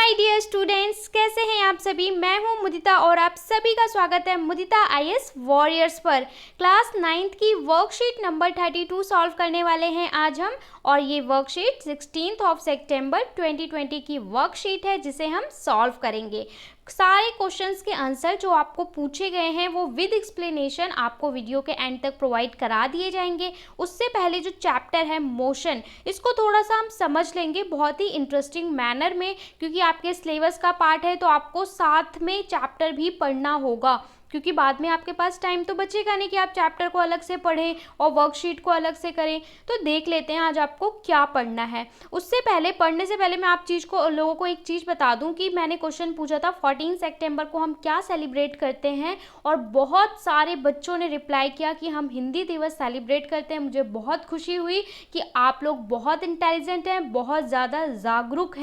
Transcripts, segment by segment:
My dear students, कैसे हैं आप सभी। मैं हूं मुदिता और आप सभी का स्वागत है मुदिता आईएएस वॉरियर्स पर। क्लास 9th की वर्कशीट नंबर 32 सॉल्व करने वाले हैं आज हम। और ये वर्कशीट 16 सितंबर 2020 की वर्कशीट है जिसे हम सॉल्व करेंगे। सारे क्वेश्चंस के आंसर जो आपको पूछे गए हैं वो विद एक्सप्लेनेशन आपको वीडियो के एंड तक प्रोवाइड करा दिए जाएंगे। उससे पहले जो चैप्टर है मोशन, इसको थोड़ा सा हम समझ लेंगे बहुत ही इंटरेस्टिंग मैनर में, क्योंकि आपके सिलेबस का पार्ट है तो आपको साथ में चैप्टर भी पढ़ना होगा, क्योंकि बाद में आपके पास टाइम तो बचेगा नहीं कि आप चैप्टर को अलग से पढ़ें और वर्कशीट को अलग से करें। तो देख लेते हैं आज आपको क्या पढ़ना है। उससे पहले, पढ़ने से पहले मैं आप लोगों को एक चीज़ बता दूं कि मैंने क्वेश्चन पूछा था 14 सितंबर को हम क्या सेलिब्रेट करते हैं, और बहुत सारे बच्चों ने रिप्लाई किया कि हम हिंदी दिवस सेलिब्रेट करते हैं। मुझे बहुत खुशी हुई कि आप लोग बहुत इंटेलिजेंट हैं, बहुत ज़्यादा जागरूक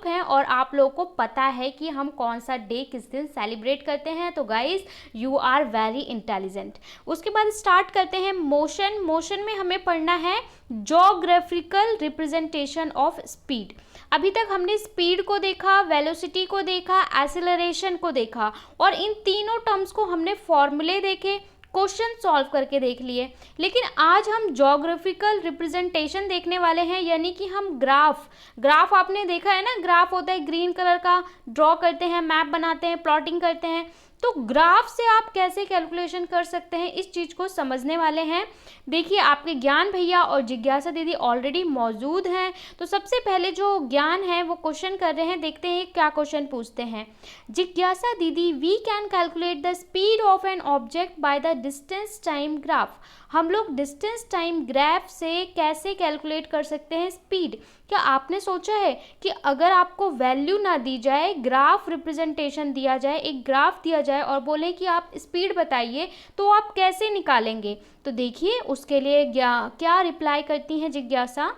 हैं और आप लोगों को पता है कि हम कौन सा डे किस दिन सेलिब्रेट करते हैं। तो guys, you are very intelligent. उसके बाद स्टार्ट करते हैं मोशन। मोशन में हमें पढ़ना है ज्योग्राफिकल रिप्रेजेंटेशन ऑफ स्पीड। अभी तक हमने स्पीड को देखा, वेलोसिटी को देखा, एक्सेलरेशन को देखा, और इन तीनों टर्म्स को हमने फॉर्मूले देखे, क्वेश्चन सॉल्व करके देख लिए। लेकिन आज हम ज्योग्राफिकल रिप्रेजेंटेशन देखने वाले हैं, यानी कि हम ग्राफ आपने देखा है ना, ग्राफ होता है ग्रीन कलर का, ड्रॉ करते हैं, मैप बनाते हैं, प्लॉटिंग करते हैं। तो ग्राफ से आप कैसे कैलकुलेशन कर सकते हैं, इस चीज़ को समझने वाले हैं। देखिए, आपके ज्ञान भैया और जिज्ञासा दीदी ऑलरेडी मौजूद हैं। तो सबसे पहले जो ज्ञान है वो क्वेश्चन कर रहे हैं, देखते हैं क्या क्वेश्चन पूछते हैं। जिज्ञासा दीदी, we can calculate the speed of an object by the distance time graph. हम लोग डिस्टेंस टाइम ग्राफ से कैसे कैलकुलेट कर सकते हैं स्पीड। क्या आपने सोचा है कि अगर आपको वैल्यू ना दी जाए, ग्राफ रिप्रेजेंटेशन दिया जाए, एक ग्राफ दिया जाए और बोले कि आप स्पीड बताइए, तो आप कैसे निकालेंगे। तो देखिए, उसके लिए क्या रिप्लाई करती हैं जिज्ञासा।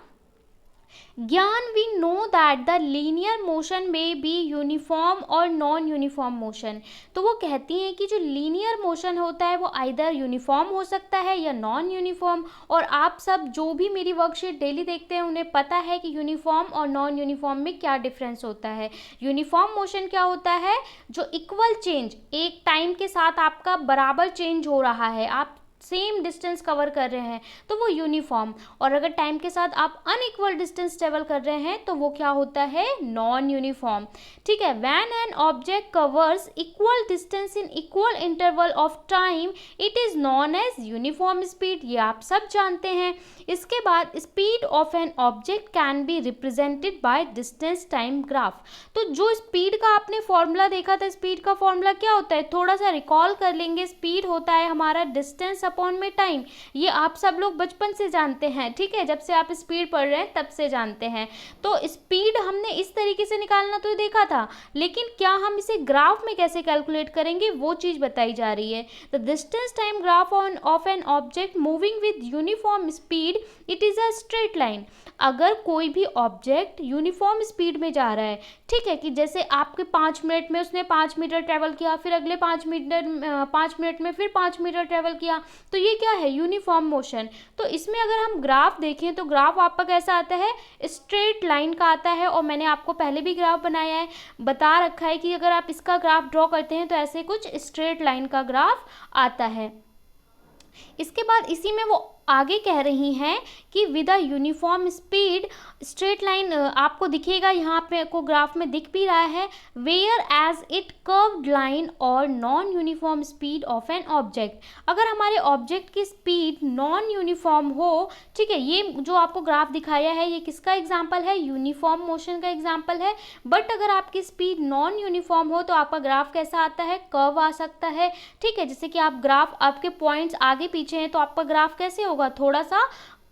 Gyan, we know that the linear motion में बी यूनिफॉर्म और नॉन यूनिफॉर्म मोशन। तो वो कहती हैं कि जो लीनियर मोशन होता है वो आइदर यूनिफॉर्म हो सकता है या नॉन यूनिफॉर्म। और आप सब जो भी मेरी वर्कशीट डेली देखते हैं उन्हें पता है कि यूनिफॉर्म और नॉन यूनिफॉर्म में क्या डिफरेंस होता है। यूनिफॉर्म मोशन क्या होता है, जो इक्वल चेंज, एक टाइम के साथ आपका बराबर चेंज हो रहा है, आप सेम डिस्टेंस कवर कर रहे हैं, तो वो यूनिफॉर्म। और अगर टाइम के साथ आप अनइक्वल डिस्टेंस ट्रेवल कर रहे हैं तो वो क्या होता है, नॉन यूनिफॉर्म। ठीक है। When an object covers equal distance in equal interval of time, it is non as uniform speed. ये आप सब जानते हैं। इसके बाद speed of an object can be represented by distance time graph. तो जो स्पीड का आपने फॉर्मूला देखा था, स्पीड का फॉर्मूला क्या होता है, थोड़ा सा रिकॉल कर लेंगे। स्पीड होता है हमारा डिस्टेंस अपॉन में टाइम। ये आप सब लोग बचपन से जानते हैं, ठीक है, जब से आप स्पीड पढ़ रहे हैं तब से जानते हैं। तो स्पीड हमने इस तरीके से निकालना तो देखा था, लेकिन क्या हम इसे ग्राफ में कैसे कैलकुलेट करेंगे वो चीज़ बताई जा रही है। The distance time graph of an object moving with uniform speed, it is a straight line. अगर कोई भी ऑब्जेक्ट यूनिफॉर्म स्पीड में जा रहा है, ठीक है, कि जैसे आपके 5 मिनट में उसने 5 मीटर ट्रेवल किया, फिर अगले 5 मिनट में फिर 5 मीटर ट्रेवल किया, तो ये क्या है, यूनिफॉर्म मोशन। तो इसमें अगर हम ग्राफ देखें तो ग्राफ आपका कैसा आता है, स्ट्रेट लाइन का आता है। और मैंने आपको पहले भी ग्राफ बनाया है, बता रखा है कि अगर आप इसका ग्राफ ड्रॉ करते हैं तो ऐसे कुछ स्ट्रेट लाइन का ग्राफ आता है। इसके बाद इसी में वो आगे कह रही हैं कि with a uniform speed, straight line आपको दिखेगा, यहाँ पे को ग्राफ में दिख भी रहा है, where as it curved line और non uniform speed of an object. अगर हमारे ऑब्जेक्ट की स्पीड नॉन यूनिफॉर्म हो, ठीक है, ये जो आपको ग्राफ दिखाया है ये किसका एग्जाम्पल है, यूनिफॉर्म मोशन का एग्जाम्पल है। बट अगर आपकी स्पीड नॉन यूनिफॉर्म हो तो आपका ग्राफ कैसा आता है, कर्व आ सकता है। ठीक है, जैसे कि आप ग्राफ, आपके पॉइंट्स आगे पीछे हैं तो आपका ग्राफ कैसे होगा, थोड़ा सा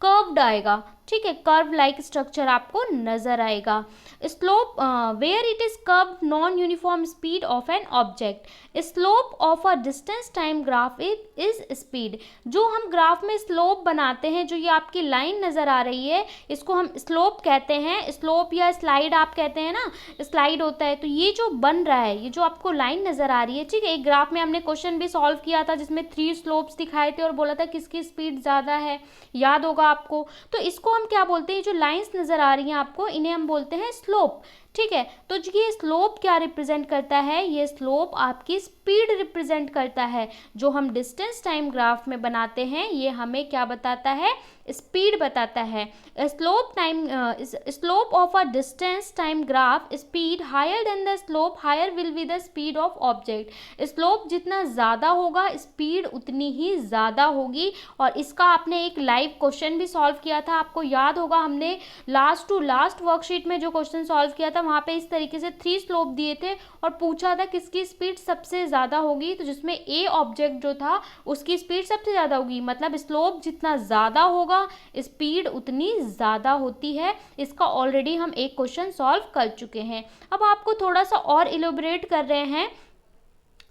कर्व्ड आएगा। ठीक है, कर्व लाइक स्ट्रक्चर आपको नजर आएगा। Slope, where it is curved non uniform speed of an object. Slope of a distance time graph is speed. जो हम ग्राफ में स्लोप बनाते हैं, जो ये आपकी लाइन नजर आ रही है, इसको हम स्लोप कहते हैं। स्लोप या स्लाइड आप कहते हैं ना, स्लाइड होता है। तो ये जो बन रहा है, ये जो आपको लाइन नजर आ रही है, ठीक है, एक ग्राफ में हमने क्वेश्चन भी सॉल्व किया था जिसमें 3 स्लोप्स दिखाए थे और बोला था किसकी स्पीड ज्यादा है, याद होगा आपको। तो इसको हम क्या बोलते हैं, जो लाइंस नजर आ रही हैं आपको, इन्हें हम बोलते हैं स्लोप। ठीक है। तो ये स्लोप क्या रिप्रेजेंट करता है, ये स्लोप आपकी स्पीड रिप्रेजेंट करता है। जो हम डिस्टेंस टाइम ग्राफ में बनाते हैं ये हमें क्या बताता है, स्पीड बताता है। Slope of a distance time graph speed higher then the slope higher will be the speed of object. Slope जितना ज़्यादा होगा स्पीड उतनी ही ज़्यादा होगी। और इसका आपने एक लाइव क्वेश्चन भी सॉल्व किया था, आपको याद होगा हमने लास्ट टू लास्ट वर्कशीट में जो क्वेश्चन सॉल्व किया था वहाँ पे इस तरीके से 3 स्लोप दिए थे और पूछा था किसकी स्पीड सबसे ज़्यादा होगी, तो जिसमें ए ऑब्जेक्ट जो था उसकी स्पीड सबसे ज़्यादा होगी। मतलब स्लोप जितना ज़्यादा होगा स्पीड उतनी ज़्यादा होती है। इसका ऑलरेडी हम एक क्वेश्चन सॉल्व कर चुके हैं। अब आपको थोड़ा सा और इलोबरेट कर रहे हैं।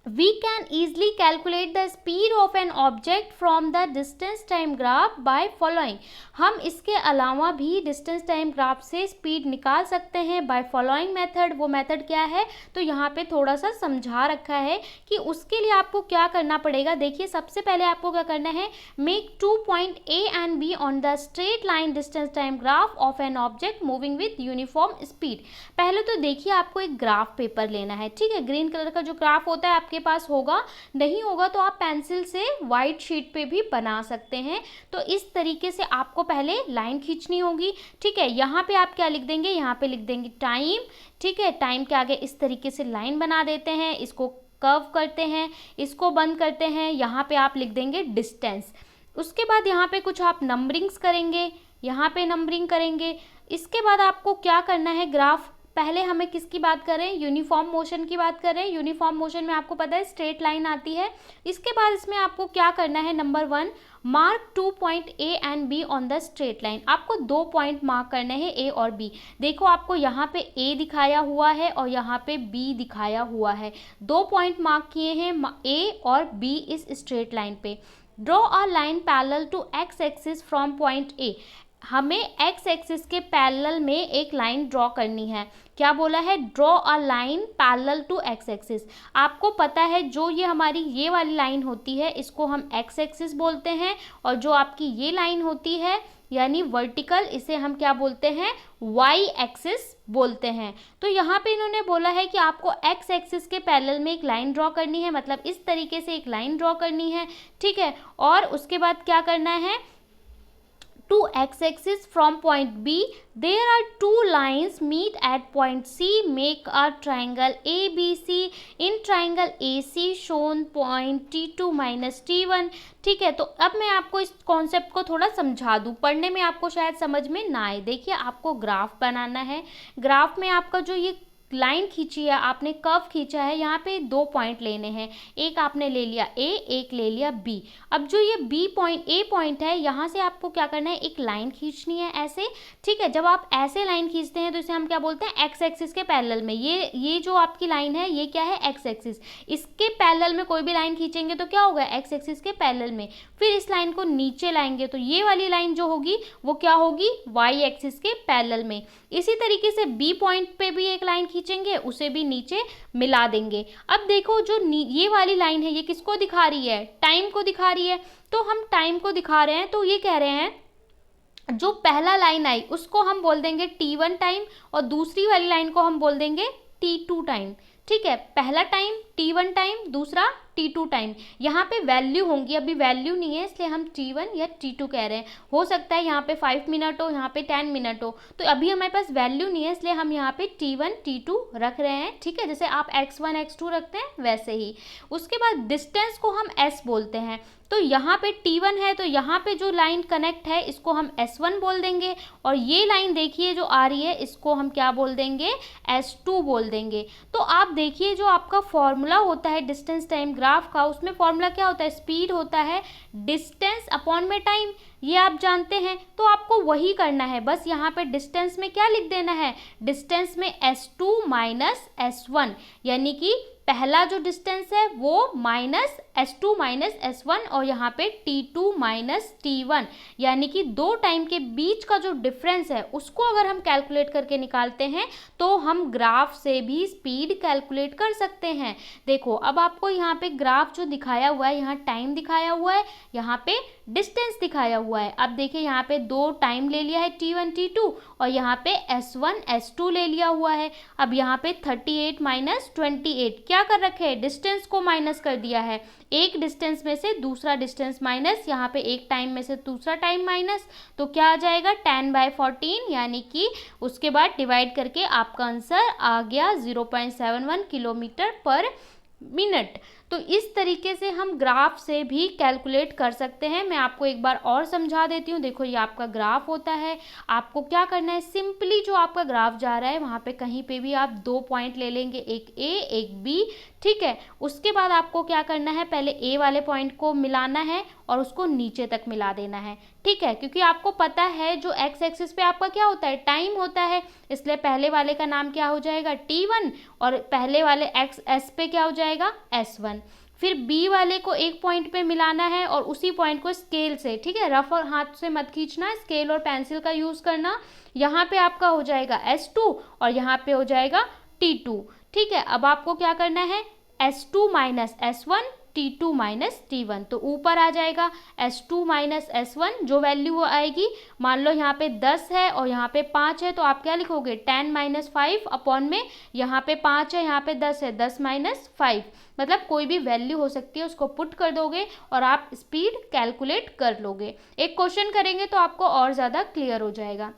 We can easily calculate the speed of an object from the distance time graph by following। हम इसके अलावा भी डिस्टेंस टाइम ग्राफ से स्पीड निकाल सकते हैं बाय फॉलोइंग मेथड। वो मेथड क्या है, तो यहाँ पे थोड़ा सा समझा रखा है कि उसके लिए आपको क्या करना पड़ेगा। देखिए सबसे पहले आपको क्या करना है, make 2 point A and B on the straight line distance time graph of an object moving with uniform speed। पहले तो देखिए आपको एक ग्राफ पेपर लेना है, ठीक है। ग्रीन कलर का जो ग्राफ होता है आपके पास होगा, नहीं होगा तो आप पेंसिल से वाइट शीट पे भी बना सकते हैं। तो इस तरीके से आपको पहले लाइन खींचनी होगी, ठीक है। यहाँ पे आप क्या लिख देंगे, यहाँ पे लिख देंगे टाइम, ठीक है। टाइम के आगे इस तरीके से लाइन बना देते हैं, इसको कर्व करते हैं, इसको बंद करते हैं। यहाँ पे आप लिख देंगे डिस्टेंस। उसके बाद यहाँ पे कुछ आप नंबरिंग्स करेंगे, यहाँ पे नंबरिंग करेंगे। इसके बाद आपको क्या करना है, ग्राफ पहले हमें किसकी बात करें, यूनिफॉर्म मोशन की बात करें। यूनिफॉर्म मोशन में आपको पता है स्ट्रेट लाइन आती है। इसके बाद इसमें आपको क्या करना है, number 1 mark 2 point A and B on the straight line. आपको 2 पॉइंट मार्क करने हैं A और B। देखो आपको यहाँ पे A दिखाया हुआ है और यहाँ पे B दिखाया हुआ है। 2 पॉइंट मार्क किए हैं A और B इस स्ट्रेट लाइन पे। Draw a line parallel to x axis from point A। हमें x एक्सिस के पैरेलल में एक लाइन ड्रॉ करनी है। क्या बोला है, draw a line parallel to x axis. आपको पता है जो ये हमारी ये वाली लाइन होती है इसको हम x एक्सिस बोलते हैं, और जो आपकी ये लाइन होती है यानी वर्टिकल, इसे हम क्या बोलते हैं, y एक्सिस बोलते हैं। तो यहाँ पे इन्होंने बोला है कि आपको x एक्सिस के पैरेलल में एक लाइन ड्रॉ करनी है, मतलब इस तरीके से एक लाइन ड्रॉ करनी है, ठीक है। और उसके बाद क्या करना है, to x axis from point B there are 2 lines meet at point C, make a triangle ABC। in triangle AC shown point T2 minus T1। ठीक है, तो अब मैं आपको इस कॉन्सेप्ट को थोड़ा समझा दूं, पढ़ने में आपको शायद समझ में ना आए। देखिए आपको ग्राफ बनाना है, ग्राफ में आपका जो ये लाइन खींची है आपने, कर्व खींचा है, यहाँ पे 2 पॉइंट लेने हैं। एक आपने ले लिया A, एक ले लिया B। अब जो ये A पॉइंट है यहाँ से आपको क्या करना है, एक लाइन खींचनी है ऐसे, ठीक है। जब आप ऐसे लाइन खींचते हैं तो इसे हम क्या बोलते हैं, एक्स एक्सिस के पैरेलल में। ये जो आपकी लाइन है ये क्या है, एक्स एक्सिस। इसके पैरेलल में कोई भी लाइन खींचेंगे तो क्या होगा, एक्स एक्सिस के पैरेलल में। फिर इस लाइन को नीचे लाएंगे तो ये वाली लाइन जो होगी वो क्या होगी, वाई एक्सिस के पैरेलल में। इसी तरीके से B पॉइंट पे भी एक लाइन खींचेंगे, उसे भी नीचे मिला देंगे। अब देखो जो ये वाली लाइन है ये किसको दिखा रही है, टाइम को दिखा रही है। तो हम टाइम को दिखा रहे हैं, तो ये कह रहे हैं जो पहला लाइन आई उसको हम बोल देंगे T1 टाइम और दूसरी वाली लाइन को हम बोल देंगे T2 टाइम, ठीक है। पहला टाइम T1 टाइम, दूसरा T2 टाइम। यहाँ पे वैल्यू होंगी, अभी वैल्यू नहीं है इसलिए हम T1 या T2 कह रहे हैं। हो सकता है यहाँ पे 5 मिनट हो, यहाँ पे 10 मिनट हो, तो अभी हमारे पास वैल्यू नहीं है इसलिए हम यहाँ पे T1 T2 रख रहे हैं, ठीक है। जैसे आप x1 x2 रखते हैं वैसे ही। उसके बाद डिस्टेंस को हम S बोलते हैं। तो यहाँ पे T1 है तो यहाँ पे जो लाइन कनेक्ट है इसको हम S1 बोल देंगे, और ये लाइन देखिए जो आ रही है इसको हम क्या बोल देंगे, S2 बोल देंगे। तो आप देखिए जो आपका फॉर्मूला होता है डिस्टेंस टाइम ग्राफ का, उसमें फॉर्मूला क्या होता है, स्पीड होता है डिस्टेंस अपॉन में टाइम, ये आप जानते हैं। तो आपको वही करना है, बस यहाँ पे डिस्टेंस में क्या लिख देना है, डिस्टेंस में S2 माइनस S1, यानी कि पहला जो डिस्टेंस है वो माइनस S2 माइनस S1, और यहाँ पे T2 माइनस T1, यानी कि 2 टाइम के बीच का जो डिफरेंस है उसको अगर हम कैलकुलेट करके निकालते हैं तो हम ग्राफ से भी स्पीड कैलकुलेट कर सकते हैं। देखो अब आपको यहाँ पे ग्राफ जो दिखाया हुआ है, यहाँ टाइम दिखाया हुआ है, यहाँ पे डिस्टेंस दिखाया हुआ है। अब देखिए यहाँ पे दो टाइम ले लिया है t1 t2 और यहाँ पे s1 s2 ले लिया हुआ है। अब यहाँ पे 38 माइनस 28 क्या कर रखे हैं, डिस्टेंस को माइनस कर दिया है। एक डिस्टेंस में से दूसरा डिस्टेंस माइनस, यहाँ पे एक टाइम में से दूसरा टाइम माइनस, तो क्या आ जाएगा 10/14, यानी कि उसके बाद डिवाइड करके आपका आंसर आ गया 0.71 किलोमीटर पर मिनट। तो इस तरीके से हम ग्राफ से भी कैलकुलेट कर सकते हैं। मैं आपको एक बार और समझा देती हूँ। देखो ये आपका ग्राफ होता है, आपको क्या करना है, सिंपली जो आपका ग्राफ जा रहा है वहाँ पे कहीं पे भी आप 2 पॉइंट ले लेंगे, एक ए एक बी, ठीक है। उसके बाद आपको क्या करना है, पहले ए वाले पॉइंट को मिलाना है और उसको नीचे तक मिला देना है, ठीक है। क्योंकि आपको पता है जो एक्स एक्सिस पे आपका क्या होता है, टाइम होता है, इसलिए पहले वाले का नाम क्या हो जाएगा t1 और पहले वाले एक्स एस पे क्या हो जाएगा s1। फिर बी वाले को एक पॉइंट पे मिलाना है और उसी पॉइंट को स्केल से, ठीक है, रफ और हाथ से मत खींचना, स्केल और पेंसिल का यूज करना। यहाँ पे आपका हो जाएगा s2 और यहाँ पे हो जाएगा t2, ठीक है। अब आपको क्या करना है, s2 minus s1 t2 minus t1, तो ऊपर आ जाएगा s2 माइनस s1, जो वैल्यू आएगी, मान लो यहाँ पे 10 है और यहाँ पे 5 है, तो आप क्या लिखोगे 10 माइनस 5 अपॉन में यहाँ पे 5 है, यहाँ पे 10 है, 10 माइनस 5, मतलब कोई भी वैल्यू हो सकती है, उसको पुट कर दोगे और आप स्पीड कैलकुलेट कर लोगे। एक क्वेश्चन करेंगे तो आपको और ज़्यादा क्लियर हो जाएगा।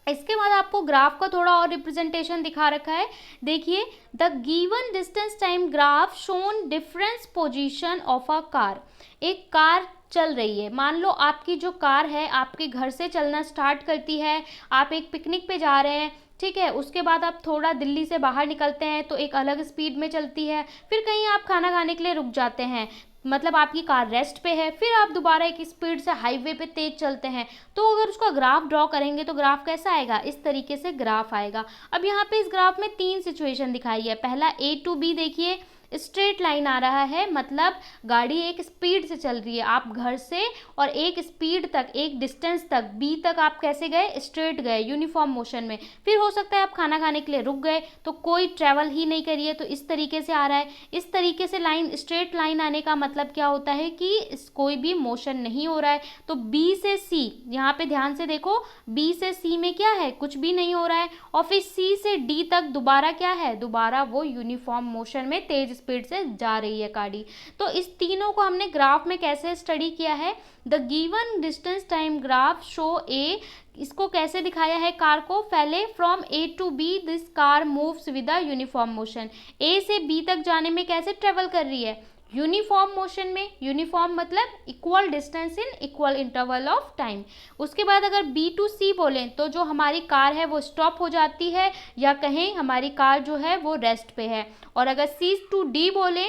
इसके बाद आपको ग्राफ का थोड़ा और रिप्रेजेंटेशन दिखा रखा है। देखिए, the given distance time graph shown difference position of a car. एक कार चल रही है, मान लो आपकी जो कार है आपके घर से चलना स्टार्ट करती है, आप एक पिकनिक पे जा रहे हैं, ठीक है। उसके बाद आप थोड़ा दिल्ली से बाहर निकलते हैं तो एक अलग स्पीड में चलती है, फिर कहीं आप खाना खाने के लिए रुक जाते हैं, मतलब आपकी कार रेस्ट पे है, फिर आप दोबारा एक स्पीड से हाईवे पे तेज चलते हैं। तो अगर उसका ग्राफ ड्रॉ करेंगे तो ग्राफ कैसा आएगा, इस तरीके से ग्राफ आएगा। अब यहाँ पे इस ग्राफ में 3 सिचुएशन दिखाई है। पहला A to B, देखिए स्ट्रेट लाइन आ रहा है, मतलब गाड़ी एक स्पीड से चल रही है, आप घर से और एक स्पीड तक, एक डिस्टेंस तक B तक आप कैसे गए, स्ट्रेट गए यूनिफॉर्म मोशन में। फिर हो सकता है आप खाना खाने के लिए रुक गए तो कोई ट्रैवल ही नहीं करिए, तो इस तरीके से आ रहा है। इस तरीके से लाइन, स्ट्रेट लाइन आने का मतलब क्या होता है कि कोई भी मोशन नहीं हो रहा है। तो B से C, यहाँ पे ध्यान से देखो, B से C में क्या है, कुछ भी नहीं हो रहा है। और फिर C से D तक दोबारा क्या है, दोबारा वो यूनिफॉर्म मोशन में तेज स्पीड से जा रही है गाड़ी। तो इस तीनों को हमने ग्राफ में कैसे स्टडी किया है, the given distance time graph show a, इसको कैसे दिखाया है कार को, पहले from A to B this car moves with a uniform motion. A से B तक जाने में कैसे ट्रेवल कर रही है, यूनिफॉर्म मोशन में। यूनिफॉर्म मतलब equal distance in equal interval of time. उसके बाद अगर B to C बोलें तो जो हमारी कार है वो स्टॉप हो जाती है, या कहें हमारी कार जो है वो रेस्ट पे है। और अगर C to D बोले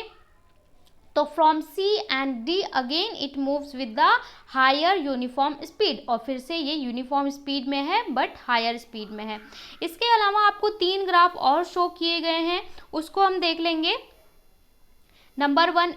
तो from C and D again it moves with the higher uniform speed, और फिर से ये यूनिफॉर्म स्पीड में है बट हायर स्पीड में है। इसके अलावा आपको 3 ग्राफ और शो किए गए हैं, उसको हम देख लेंगे। नंबर 1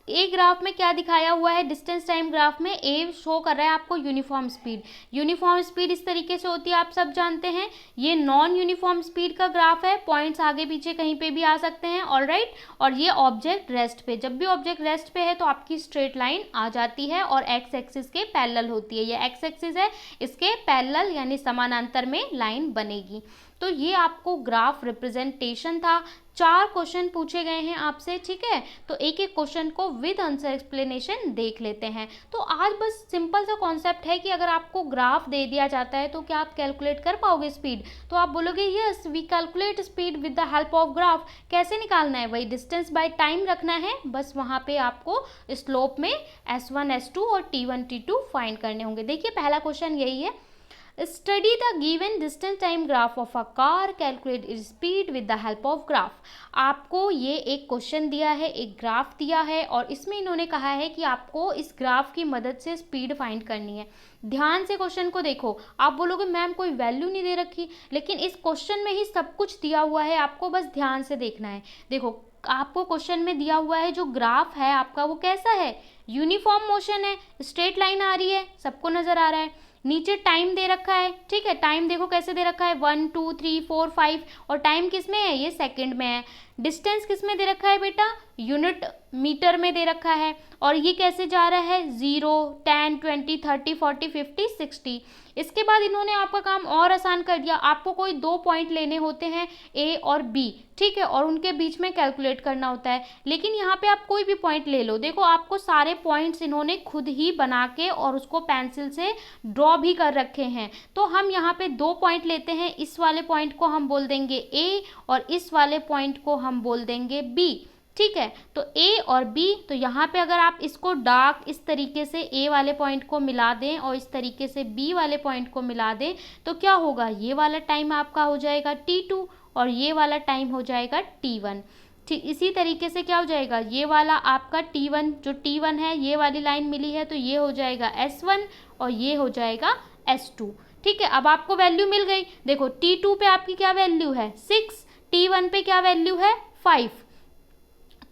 ए ग्राफ में क्या दिखाया हुआ है, डिस्टेंस टाइम ग्राफ में ए शो कर रहा है आपको यूनिफॉर्म स्पीड। यूनिफॉर्म स्पीड इस तरीके से होती है, आप सब जानते हैं। ये नॉन यूनिफॉर्म स्पीड का ग्राफ है, पॉइंट्स आगे पीछे कहीं पे भी आ सकते हैं, ऑलराइट। और ये ऑब्जेक्ट रेस्ट पे, जब भी ऑब्जेक्ट रेस्ट पे है तो आपकी स्ट्रेट लाइन आ जाती है और एक्स एक्सिस के पैरेलल होती है। ये एक्स एक्सिस है, इसके पैरेलल यानी समानांतर में लाइन बनेगी। तो ये आपको ग्राफ रिप्रेजेंटेशन था। 4 क्वेश्चन पूछे गए हैं आपसे, ठीक है। तो एक एक क्वेश्चन को विद आंसर एक्सप्लेनेशन देख लेते हैं। तो आज बस सिंपल सा कॉन्सेप्ट है कि अगर आपको ग्राफ दे दिया जाता है तो क्या आप कैलकुलेट कर पाओगे स्पीड, तो आप बोलोगे yes we calculate speed with the help of graph. कैसे निकालना है, वही डिस्टेंस बाय टाइम रखना है, बस वहाँ पे आपको स्लोप में S1 S2 और T1 T2 फाइंड करने होंगे। देखिए पहला क्वेश्चन यही है, study the given distance time graph of a car, calculate its speed with the help of graph. आपको ये एक क्वेश्चन दिया है, एक ग्राफ दिया है और इसमें इन्होंने कहा है कि आपको इस ग्राफ की मदद से स्पीड फाइंड करनी है। ध्यान से क्वेश्चन को देखो, आप बोलोगे मैम कोई वैल्यू नहीं दे रखी, लेकिन इस क्वेश्चन में ही सब कुछ दिया हुआ है, आपको बस ध्यान से देखना है। देखो आपको क्वेश्चन में दिया हुआ है जो ग्राफ है आपका वो कैसा है, यूनिफॉर्म मोशन है, स्ट्रेट लाइन आ रही है, सबको नजर आ रहा है। नीचे टाइम दे रखा है, ठीक है, टाइम देखो कैसे दे रखा है 1 2 3 4 5, और टाइम किस में है, ये सेकंड में है। डिस्टेंस किस में दे रखा है बेटा, यूनिट मीटर में दे रखा है। और ये कैसे जा रहा है 0 10 20 30 40 50 60। इसके बाद इन्होंने आपका काम और आसान कर दिया, आपको कोई 2 पॉइंट लेने होते हैं ए और बी, ठीक है, और उनके बीच में कैलकुलेट करना होता है। लेकिन यहाँ पे आप कोई भी पॉइंट ले लो, देखो आपको सारे पॉइंट्स इन्होंने खुद ही बना के और उसको पेंसिल से ड्रॉ भी कर रखे हैं। तो हम यहाँ पे 2 पॉइंट लेते हैं, इस वाले पॉइंट को हम बोल देंगे ए और इस वाले पॉइंट को हम बोल देंगे बी, ठीक है। तो ए और बी, तो यहाँ पे अगर आप इसको डार्क इस तरीके से ए वाले पॉइंट को मिला दें और इस तरीके से बी वाले पॉइंट को मिला दें, तो क्या होगा, ये वाला टाइम आपका हो जाएगा T2 और ये वाला टाइम हो जाएगा T1। ठीक इसी तरीके से क्या हो जाएगा, ये वाला आपका T1, जो T1 है, ये वाली लाइन मिली है तो ये हो जाएगा S1 और ये हो जाएगा S2, ठीक है। अब आपको वैल्यू मिल गई, देखो T2 पे आपकी क्या वैल्यू है 6, T1 पे क्या वैल्यू है 5,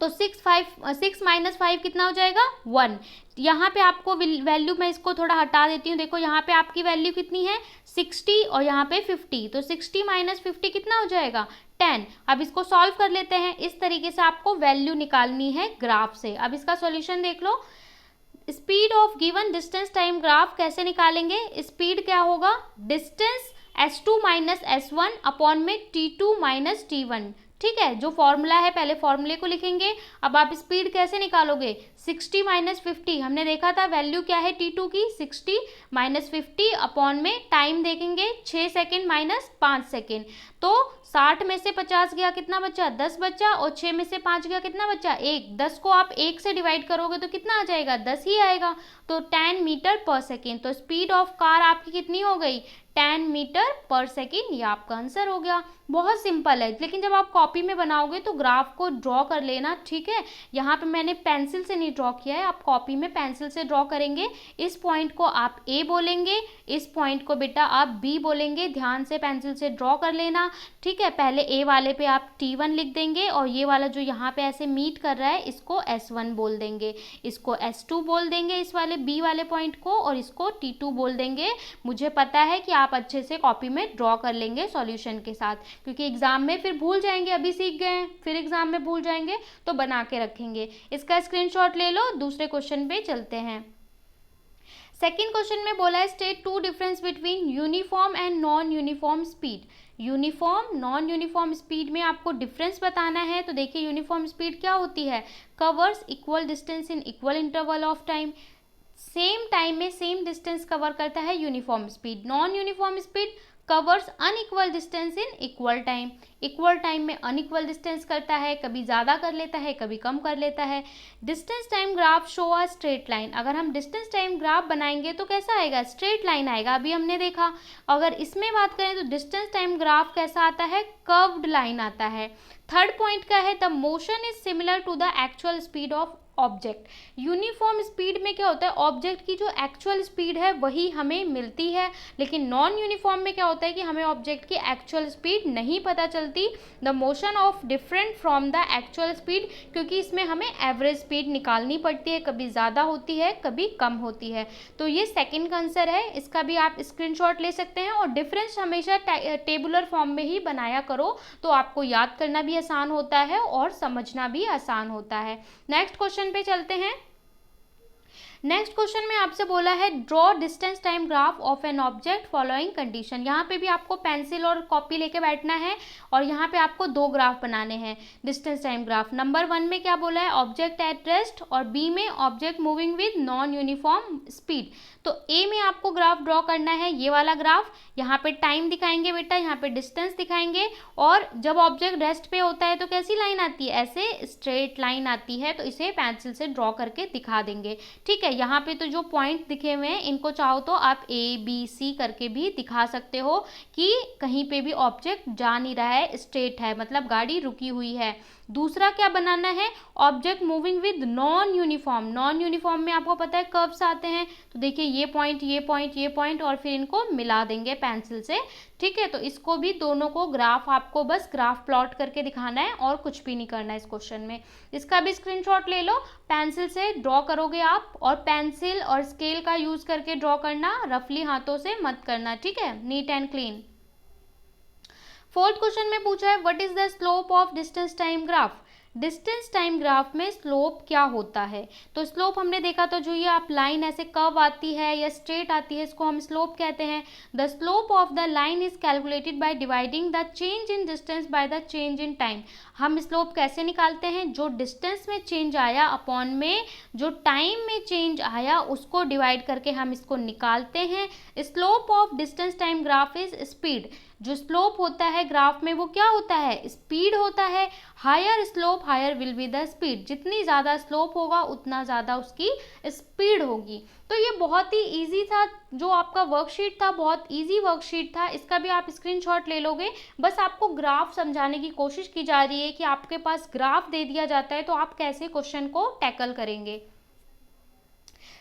तो 6 माइनस 5 कितना हो जाएगा 1। यहाँ पे आपको वैल्यू, मैं इसको थोड़ा हटा देती हूँ, देखो यहाँ पे आपकी वैल्यू कितनी है 60 और यहाँ पे 50, तो 60 माइनस 50 कितना हो जाएगा 10। अब इसको सॉल्व कर लेते हैं, इस तरीके से आपको वैल्यू निकालनी है ग्राफ से। अब इसका सॉल्यूशन देख लो, speed of given distance time graph कैसे निकालेंगे, स्पीड क्या होगा, distance S2 minus S1 upon में T2 माइनस T1, ठीक है। जो फॉर्मूला है पहले फॉर्मूले को लिखेंगे। अब आप स्पीड कैसे निकालोगे, 60 माइनस 50, हमने देखा था वैल्यू क्या है T2 की 60 माइनस 50 अपॉन में टाइम देखेंगे 6 सेकेंड माइनस 5 सेकेंड, तो 60 में से 50 गया कितना बचा 10 बचा, और 6 में से 5 गया कितना बचा 1, 10 को आप 1 से डिवाइड करोगे तो कितना आ जाएगा 10 ही आएगा, तो 10 मीटर पर सेकेंड। तो स्पीड ऑफ कार आपकी कितनी हो गई 10 मीटर पर सेकेंड, ये आपका आंसर हो गया। बहुत सिंपल है, लेकिन जब आप कॉपी में बनाओगे तो ग्राफ को ड्रॉ कर लेना, ठीक है। यहाँ पे मैंने पेंसिल से नहीं ड्रॉ किया है, आप कॉपी में पेंसिल से ड्रॉ करेंगे। इस पॉइंट को आप ए बोलेंगे, इस पॉइंट को बेटा आप बी बोलेंगे, ध्यान से पेंसिल से ड्रॉ कर लेना, ठीक है। पहले ए वाले पे आप T1 लिख देंगे और ये वाला जो यहाँ पे ऐसे मीट कर रहा है इसको S1 बोल देंगे, इसको S2 बोल देंगे इस वाले बी वाले पॉइंट को, और इसको T2 बोल देंगे। मुझे पता है कि आप अच्छे से कॉपी में ड्रॉ कर लेंगे सॉल्यूशन के साथ, क्योंकि एग्जाम में फिर भूल जाएंगे, अभी सीख गए हैं फिर एग्जाम में भूल जाएंगे, तो बना के रखेंगे। इसका स्क्रीनशॉट ले लो। दूसरे क्वेश्चन पे चलते हैं। सेकेंड क्वेश्चन में बोला है state 2 difference between uniform and non uniform speed. Uniform non uniform speed में आपको डिफरेंस बताना है। तो देखिए यूनिफॉर्म स्पीड क्या होती है, covers equal distance in equal interval of time, same time में सेम डिस्टेंस कवर करता है uniform speed. Non uniform speed covers unequal distance in equal time, equal time में अनइक्वल डिस्टेंस करता है, कभी ज़्यादा कर लेता है कभी कम कर लेता है। Distance time graph show a straight line, अगर हम डिस्टेंस टाइम ग्राफ बनाएंगे तो कैसा आएगा, स्ट्रेट लाइन आएगा, अभी हमने देखा। अगर इसमें बात करें तो डिस्टेंस टाइम ग्राफ कैसा आता है, कर्व्ड लाइन आता है। थर्ड पॉइंट का है the motion is similar to the actual speed of object. Uniform speed में क्या होता है, ऑब्जेक्ट की जो एक्चुअल स्पीड है वही हमें मिलती है, लेकिन नॉन यूनिफॉर्म में क्या होता है कि हमें ऑब्जेक्ट की एक्चुअल स्पीड नहीं पता चलती। The motion of different from the actual speed, क्योंकि इसमें हमें एवरेज स्पीड निकालनी पड़ती है, कभी ज़्यादा होती है कभी कम होती है। तो ये सेकेंड का आंसर है, इसका भी आप स्क्रीनशॉट ले सकते हैं। और डिफरेंस हमेशा टेबुलर फॉर्म में ही बनाया करो, तो आपको याद करना भी आसान होता है और समझना भी आसान होता है। नेक्स्ट क्वेश्चन पे चलते हैं। नेक्स्ट क्वेश्चन में आपसे बोला है draw distance time graph of an object following condition. यहाँ पे भी आपको पेंसिल और कॉपी लेके बैठना है और यहाँ पे आपको 2 ग्राफ बनाने हैं डिस्टेंस टाइम ग्राफ। नंबर 1 में क्या बोला है, ऑब्जेक्ट एट रेस्ट, और बी में object moving with non uniform speed. तो ए में आपको ग्राफ ड्रॉ करना है, ये वाला ग्राफ। यहाँ पे टाइम दिखाएंगे बेटा, यहाँ पे डिस्टेंस दिखाएंगे, और जब ऑब्जेक्ट रेस्ट पे होता है तो कैसी लाइन आती है, ऐसे स्ट्रेट लाइन आती है। तो इसे पेंसिल से ड्रॉ करके दिखा देंगे, ठीक है। यहाँ पे तो जो पॉइंट दिखे हुए हैं इनको चाहो तो आप ABC करके भी दिखा सकते हो कि कहीं पे भी ऑब्जेक्ट जा नहीं रहा है, स्ट्रेट है, मतलब गाड़ी रुकी हुई है। दूसरा क्या बनाना है, object moving with non uniform. Non uniform में आपको पता है कर्व्स आते हैं, तो देखिए ये पॉइंट ये पॉइंट ये पॉइंट, और फिर इनको मिला देंगे पेंसिल से, ठीक है। तो इसको भी दोनों को ग्राफ, आपको बस ग्राफ प्लॉट करके दिखाना है और कुछ भी नहीं करना है इस क्वेश्चन में। इसका भी स्क्रीनशॉट ले लो, पेंसिल से ड्रॉ करोगे आप और और पेंसिल और स्केल का यूज करके ड्रॉ करना, रफली हाथों से मत करना, ठीक है, neat and clean. Fourth question में पूछा है what is the slope of distance time graph. Distance time graph में स्लोप क्या होता है। तो स्लोप हमने देखा तो जो ये आप लाइन ऐसे कर्व आती है या स्ट्रेट आती है, इसको हम स्लोप कहते हैं। The slope of the line is calculated by dividing the change in distance by the change in time. हम स्लोप कैसे निकालते हैं, जो डिस्टेंस में चेंज आया अपॉन में जो टाइम में चेंज आया उसको डिवाइड करके हम इसको निकालते हैं। Slope of distance time graph is speed. जो स्लोप होता है ग्राफ में वो क्या होता है, स्पीड होता है। Higher slope higher will be the speed. जितनी ज़्यादा स्लोप होगा उतना ज़्यादा उसकी स्पीड होगी। तो ये बहुत ही इजी था, जो आपका वर्कशीट था बहुत इजी वर्कशीट था। इसका भी आप स्क्रीनशॉट ले लोगे। बस आपको ग्राफ समझाने की कोशिश की जा रही है कि आपके पास ग्राफ दे दिया जाता है तो आप कैसे क्वेश्चन को टैकल करेंगे।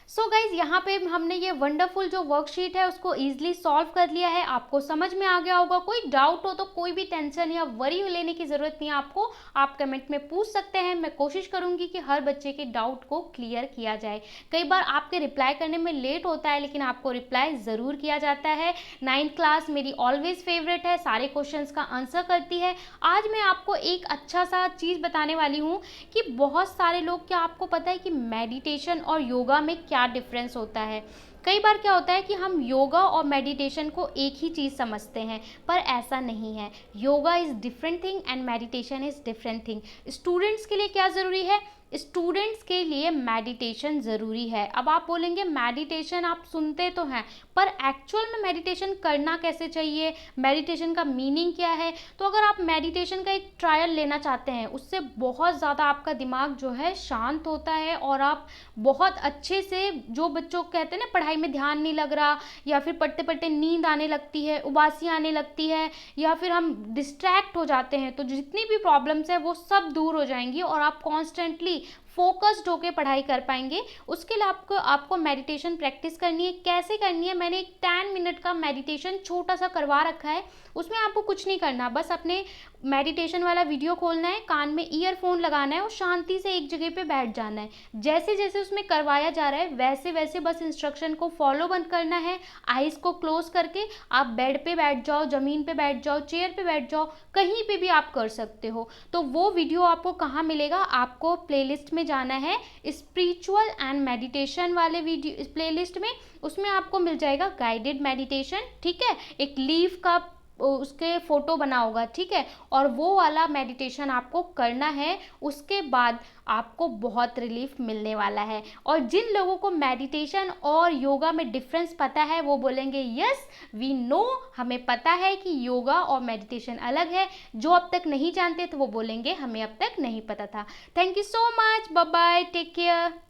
सो गाइज यहाँ पे हमने ये वंडरफुल जो वर्कशीट है उसको ईजिली सॉल्व कर लिया है। आपको समझ में आ गया होगा। कोई डाउट हो तो कोई भी टेंशन या वरी लेने की ज़रूरत नहीं है आपको, आप कमेंट में पूछ सकते हैं। मैं कोशिश करूँगी कि हर बच्चे के डाउट को क्लियर किया जाए। कई बार आपके रिप्लाई करने में लेट होता है लेकिन आपको रिप्लाई ज़रूर किया जाता है। 9th क्लास मेरी ऑलवेज फेवरेट है, सारे क्वेश्चंस का आंसर करती है। आज मैं आपको एक अच्छा सा चीज़ बताने वाली हूँ कि बहुत सारे लोग, क्या आपको पता है कि मेडिटेशन और योगा में क्या डिफरेंस होता है। कई बार क्या होता है कि हम योगा और मेडिटेशन को एक ही चीज़ समझते हैं, पर ऐसा नहीं है। Yoga is different thing and meditation is different thing. Students के लिए क्या ज़रूरी है, स्टूडेंट्स के लिए मेडिटेशन ज़रूरी है। अब आप बोलेंगे मेडिटेशन आप सुनते तो हैं, पर एक्चुअल में मेडिटेशन करना कैसे चाहिए, मेडिटेशन का मीनिंग क्या है। तो अगर आप मेडिटेशन का एक ट्रायल लेना चाहते हैं, उससे बहुत ज़्यादा आपका दिमाग जो है शांत होता है और आप बहुत अच्छे से, जो बच्चों को कहते हैं ना पढ़ाई में ध्यान नहीं लग रहा, या फिर पढ़ते पढ़ते नींद आने लगती है, उबासी आने लगती है, या फिर हम डिस्ट्रैक्ट हो जाते हैं, तो जितनी भी प्रॉब्लम्स है वो सब दूर हो जाएंगी और आप कॉन्स्टेंटली फोकस्ड होकर पढ़ाई कर पाएंगे। उसके लिए आपको मेडिटेशन प्रैक्टिस करनी है। कैसे करनी है, मैंने एक 10 मिनट का मेडिटेशन छोटा सा करवा रखा है। उसमें आपको कुछ नहीं करना, बस अपने मेडिटेशन वाला वीडियो खोलना है, कान में ईयरफोन लगाना है और शांति से एक जगह पे बैठ जाना है। जैसे जैसे उसमें करवाया जा रहा है वैसे वैसे बस इंस्ट्रक्शन को फॉलो बंद करना है। आइज़ को क्लोज करके आप बेड पे बैठ जाओ, ज़मीन पे बैठ जाओ, चेयर पे बैठ जाओ, कहीं पे भी आप कर सकते हो। तो वो वीडियो आपको कहाँ मिलेगा, आपको प्लेलिस्ट में जाना है, स्पिरिचुअल एंड मेडिटेशन वाले वीडियो प्लेलिस्ट में। उसमें आपको मिल जाएगा गाइडेड मेडिटेशन, ठीक है, एक लीफ का उसके फोटो बना होगा, ठीक है, और वो वाला मेडिटेशन आपको करना है। उसके बाद आपको बहुत रिलीफ मिलने वाला है। और जिन लोगों को मेडिटेशन और योगा में डिफरेंस पता है वो बोलेंगे यस वी नो, हमें पता है कि योगा और मेडिटेशन अलग है। जो अब तक नहीं जानते तो वो बोलेंगे हमें अब तक नहीं पता था। Thank you so much, bye bye, take care.